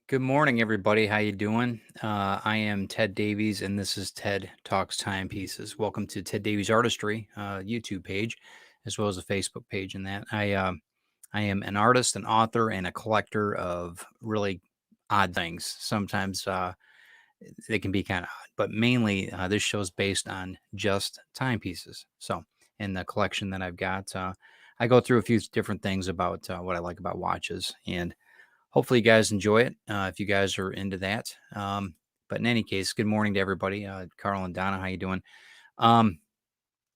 Good morning, everybody. How you doing? I am Ted Davies, and this is Ted Talks Timepieces. Welcome to Ted Davies Artistry YouTube page, as well as a Facebook page. And that I am an artist, an author, and a collector of really odd things. Sometimes they can be kind of odd, but mainly this show is based on just timepieces. So, in the collection that I've got, I go through a few different things about what I like about watches and hopefully you guys enjoy it if you guys are into that. But in any case, good morning to everybody. Carl and Donna, how you doing? Um,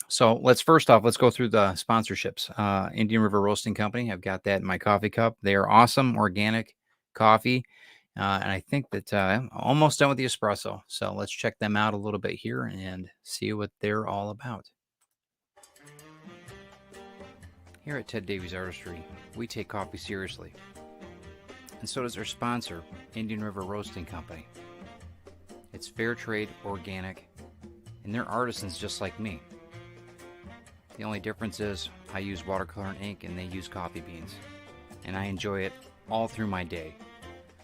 so let's go through the sponsorships. Indian River Roasting Company. I've got that in my coffee cup. They are awesome organic coffee. And I think that I'm almost done with the espresso. So let's check them out a little bit here and see what they're all about. Here at Ted Davies Artistry, we take coffee seriously. And so does our sponsor, Indian River Roasting Company. It's fair trade, organic, and they're artisans just like me. The only difference is I use watercolor ink and they use coffee beans. And I enjoy it all through my day.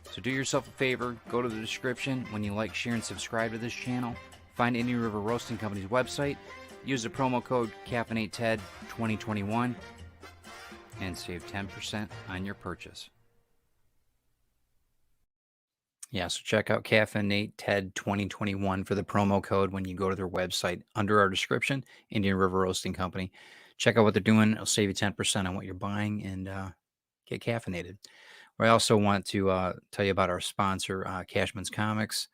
So do yourself a favor, go to the description when you like, share, and subscribe to this channel. Find Indian River Roasting Company's website, use the promo code CaffeinateTed2021, and save 10% on your purchase. Yeah, so check out Caffeinate Ted 2021 for the promo code when you go to their website under our description, Indian River Roasting Company. Check out what they're doing. It'll save you 10% on what you're buying and get caffeinated. I also want to tell you about our sponsor, Cashman's Comics,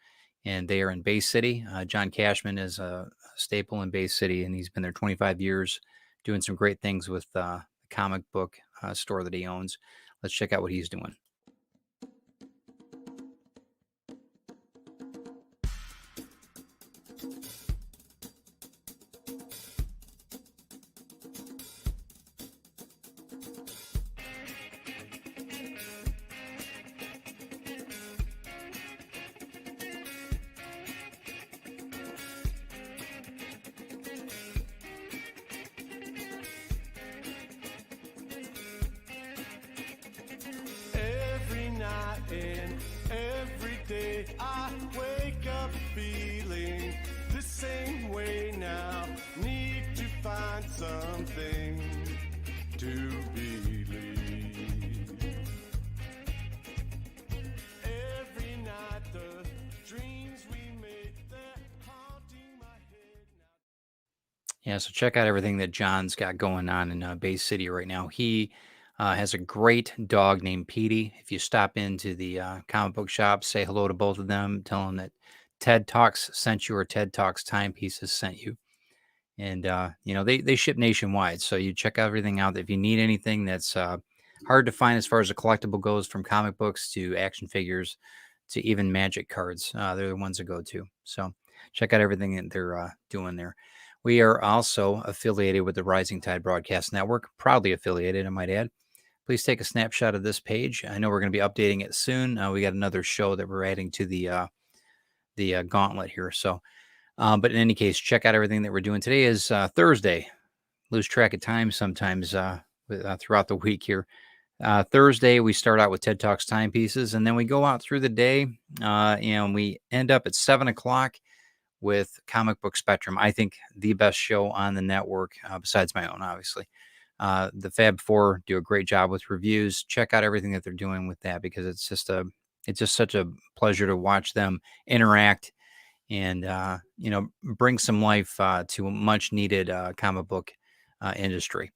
and they are in Bay City. John Cashman is a staple in Bay City, and he's been there 25 years doing some great things with the comic book store that he owns. Let's check out what he's doing. And every day I wake up feeling the same way now. Need to find something to believe. Every night the dreams we make, they're haunting my head now. Yeah, so check out everything that John's got going on in Bay City right now. He has a great dog named Petey. If you stop into the comic book shop, say hello to both of them, tell them that Ted Talks sent you or Ted Talks Timepieces sent you. And, they ship nationwide. So you check everything out. If you need anything that's hard to find as far as a collectible goes, from comic books to action figures to even magic cards, they're the ones to go to. So check out everything that they're doing there. We are also affiliated with the Rising Tide Broadcast Network, proudly affiliated, I might add. Please take a snapshot of this page. I know we're going to be updating it soon. We got another show that we're adding to the gauntlet here. So, but in any case, check out everything that we're doing. Today is Thursday. Lose track of time sometimes throughout the week here. Thursday, we start out with Ted Talks Timepieces, and then we go out through the day, and we end up at 7 o'clock with Comic Book Spectrum. I think the best show on the network, besides my own, obviously. The Fab Four do a great job with reviews. Check out everything that they're doing with that, because it's just such a pleasure to watch them interact and bring some life to a much needed comic book industry.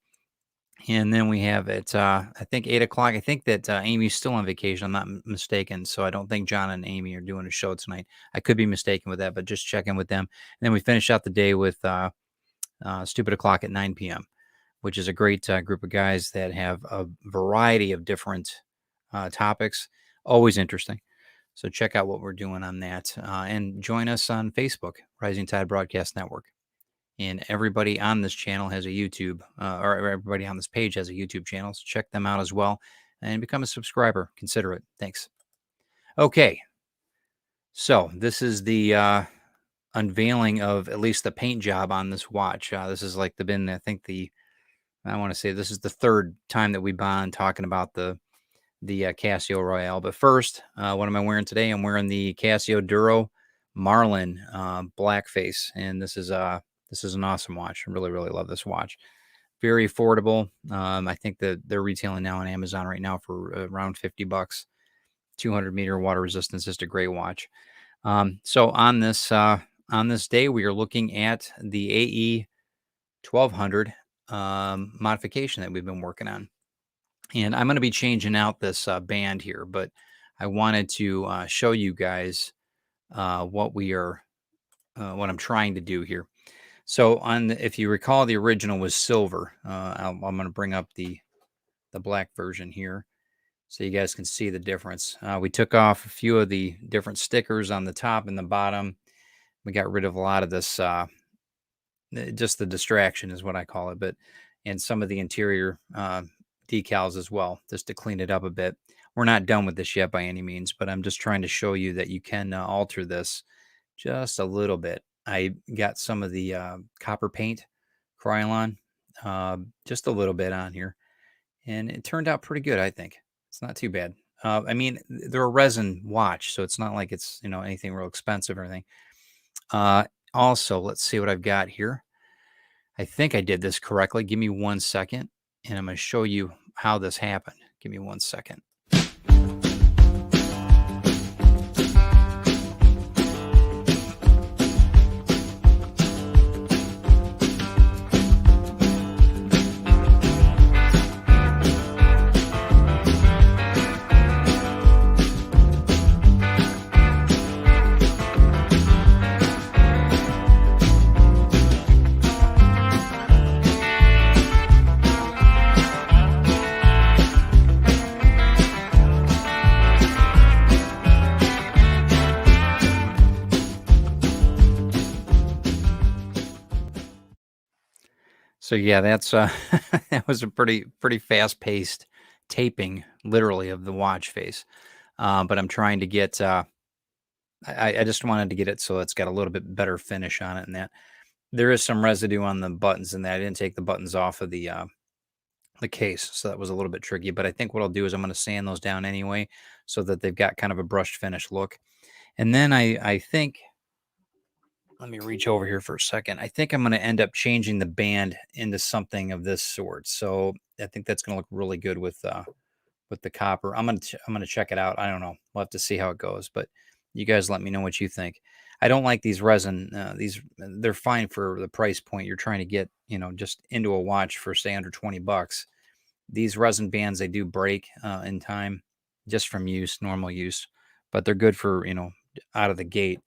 And then we have at I think 8 o'clock. I think that Amy's still on vacation. I'm not mistaken, so I don't think John and Amy are doing a show tonight. I could be mistaken with that, but just check in with them. And then we finish out the day with Stupid O'Clock at 9 p.m., which is a great group of guys that have a variety of different topics. Always interesting. So check out what we're doing on that. And join us on Facebook, Rising Tide Broadcast Network. And everybody on this channel has a YouTube, or everybody on this page has a YouTube channel. So check them out as well and become a subscriber. Consider it. Thanks. Okay. So this is the unveiling of at least the paint job on this watch. This is like I want to say this is the third time that we've been talking about the the Casio Royale. But first, what am I wearing today? I'm wearing the Casio Duro Marlin Blackface, and this is an awesome watch. I really, really love this watch. Very affordable. I think that they're retailing now on Amazon right now for around $50. 200-meter water resistance, just a great watch. So on this day, we are looking at the AE 1200 modification that we've been working on. And I'm going to be changing out this band here, but I wanted to show you guys what what I'm trying to do here. So if you recall, the original was silver. I'm going to bring up the black version here so you guys can see the difference. We took off a few of the different stickers on the top and the bottom. We got rid of a lot of this, just the distraction is what I call it, and some of the interior decals as well, just to clean it up a bit. We're not done with this yet by any means, but I'm just trying to show you that you can alter this just a little bit. I got some of the copper paint, Krylon, just a little bit on here, and it turned out pretty good, I think. It's not too bad. I mean, they're a resin watch, so it's not like it's, anything real expensive or anything. Also, let's see what I've got here. I think I did this correctly. Give me 1 second, and I'm going to show you how this happened. Give me 1 second. So yeah, that's that was a pretty fast paced taping, literally, of the watch face. But I'm trying to get. I just wanted to get it so it's got a little bit better finish on it, and that there is some residue on the buttons, and that I didn't take the buttons off of the case, so that was a little bit tricky. But I think what I'll do is I'm going to sand those down anyway, so that they've got kind of a brushed finish look. And then I think, let me reach over here for a second. I think I'm going to end up changing the band into something of this sort. So I think that's going to look really good with the copper. I'm gonna check it out. I don't know. We'll have to see how it goes. But you guys let me know what you think. I don't like these resin. They're fine for the price point you're trying to get. Just into a watch for say under $20. These resin bands, they do break in time, just from use, normal use. But they're good for out of the gate.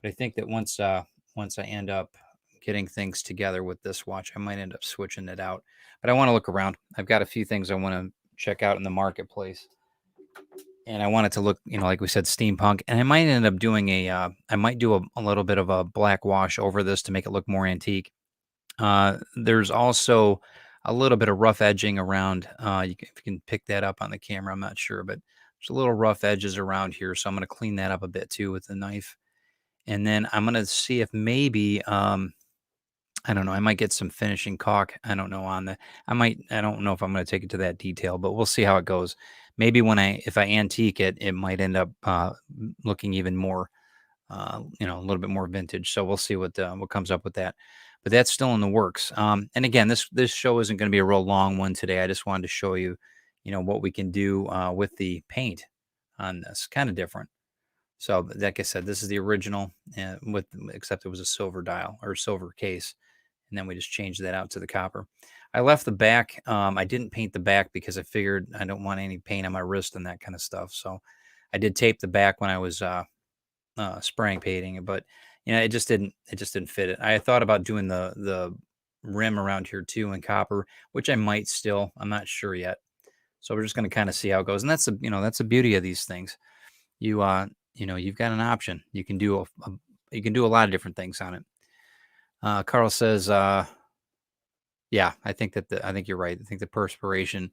But I think that once I end up getting things together with this watch, I might end up switching it out. But I want to look around. I've got a few things I want to check out in the marketplace, and I want it to look, like we said, steampunk. And I might end up doing I might do a little bit of a black wash over this to make it look more antique. There's also a little bit of rough edging around. If you can pick that up on the camera, I'm not sure, but there's a little rough edges around here, so I'm going to clean that up a bit too with the knife. And then I'm going to see if maybe, I don't know, I might get some finishing caulk. I don't know I don't know if I'm going to take it to that detail, but we'll see how it goes. Maybe if I antique it, it might end up looking even more, a little bit more vintage. So we'll see what comes up with that. But that's still in the works. And again, this show isn't going to be a real long one today. I just wanted to show you, what we can do with the paint on this. Kind of different. So, like I said, this is the original, except it was a silver dial or silver case, and then we just changed that out to the copper. I left the back. I didn't paint the back because I figured I don't want any paint on my wrist and that kind of stuff. So, I did tape the back when I was spraying painting it, but it just didn't fit it. I thought about doing the rim around here too in copper, which I might still. I'm not sure yet. So we're just going to kind of see how it goes, and that's the beauty of these things. You've got an option. You can do a lot of different things on it. Carl says, yeah, I think you're right. I think the perspiration,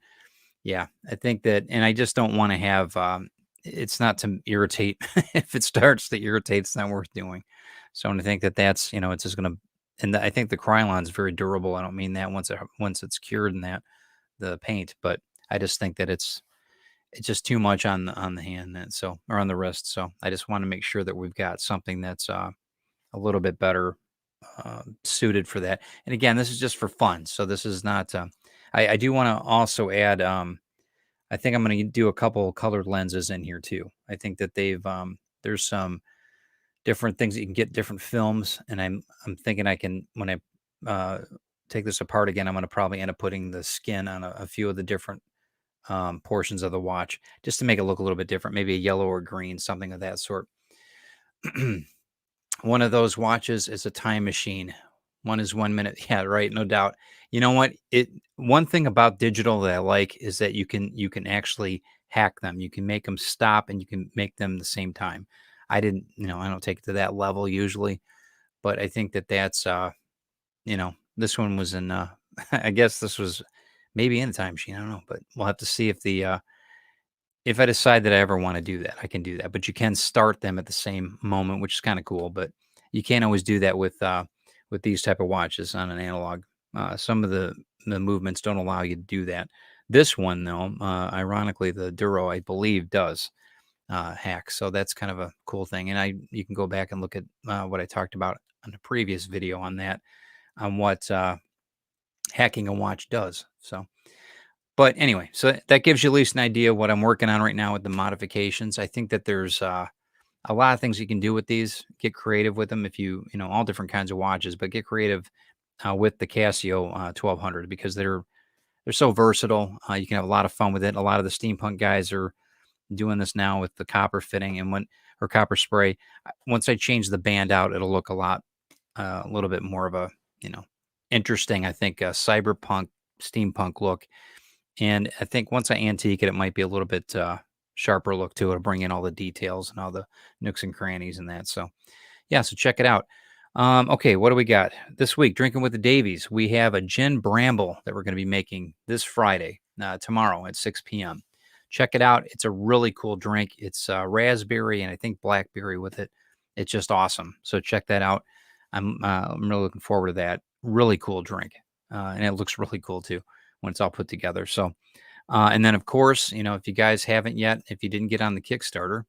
yeah, I think that, and I just don't want to have, it's not to irritate. If it starts to irritate, it's not worth doing. So I think that's, it's just going to, and I think the Krylon is very durable. I don't mean that once it's cured in the paint, but I just think that it's it's just too much on the hand then, so or on the wrist. So I just want to make sure that we've got something that's a little bit better suited for that. And again, this is just for fun. So this is not. I do want to also add. I think I'm going to do a couple colored lenses in here too. I think that they've there's some different things that you can get different films, and I'm thinking I can when I take this apart again, I'm going to probably end up putting the skin on a few of the different portions of the watch just to make it look a little bit different, maybe a yellow or green, something of that sort. One of those watches is a time machine. One is 1 minute. Yeah, right. No doubt. You know what? One thing about digital that I like is that you can actually hack them. You can make them stop and you can make them the same time. I don't take it to that level usually, but I think that that's this one was in I guess this was maybe in the time machine. I don't know, but we'll have to see if I decide that I ever wanna do that, I can do that, but you can start them at the same moment, which is kinda cool, but you can't always do that with these type of watches on an analog. Some of the movements don't allow you to do that. This one, though, ironically, the Duro, I believe, does, hack, so that's kind of a cool thing, and I you can go back and look at, what I talked about on the previous video on that, on what, hacking a watch does, so but anyway, so that gives you at least an idea of what I'm working on right now with the modifications. I think that there's a lot of things you can do with these. Get creative with them if all different kinds of watches, but get creative with the Casio 1200 because they're so versatile. You can have a lot of fun with it. A lot of the steampunk guys are doing this now with the copper fitting and when or copper spray. Once I change the band out, it'll look a little bit more of a you know interesting. I think cyberpunk steampunk look and I think once I antique it, it might be a little bit sharper look to it. It'll bring in all the details and all the nooks and crannies and that. So, yeah, so check it out. Okay, what do we got this week? Drinking with the Davies. We have a gin bramble that we're going to be making this Friday, tomorrow at 6 p.m. Check it out. It's a really cool drink. It's raspberry and I think blackberry with it. It's just awesome. So check that out. I'm really looking forward to that. Really cool drink, and it looks really cool too when it's all put together. So, and then of course, if you guys haven't yet, if you didn't get on the Kickstarter,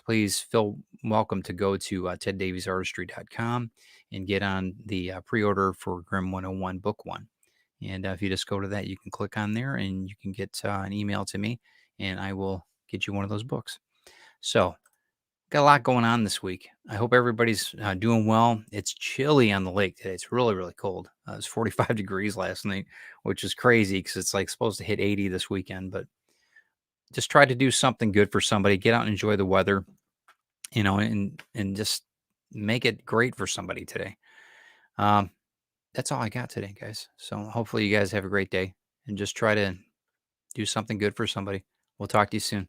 please feel welcome to go to teddaviesartistry.com and get on the pre-order for Grim 101 Book One. And if you just go to that, you can click on there and you can get an email to me and I will get you one of those books. So got a lot going on this week. I hope everybody's doing well. It's chilly on the lake today. It's really, really cold. It was 45 degrees last night, which is crazy because it's like supposed to hit 80 this weekend. But just try to do something good for somebody. Get out and enjoy the weather, and just make it great for somebody today. Um, that's all I got today, guys. So hopefully you guys have a great day and just try to do something good for somebody. We'll talk to you soon.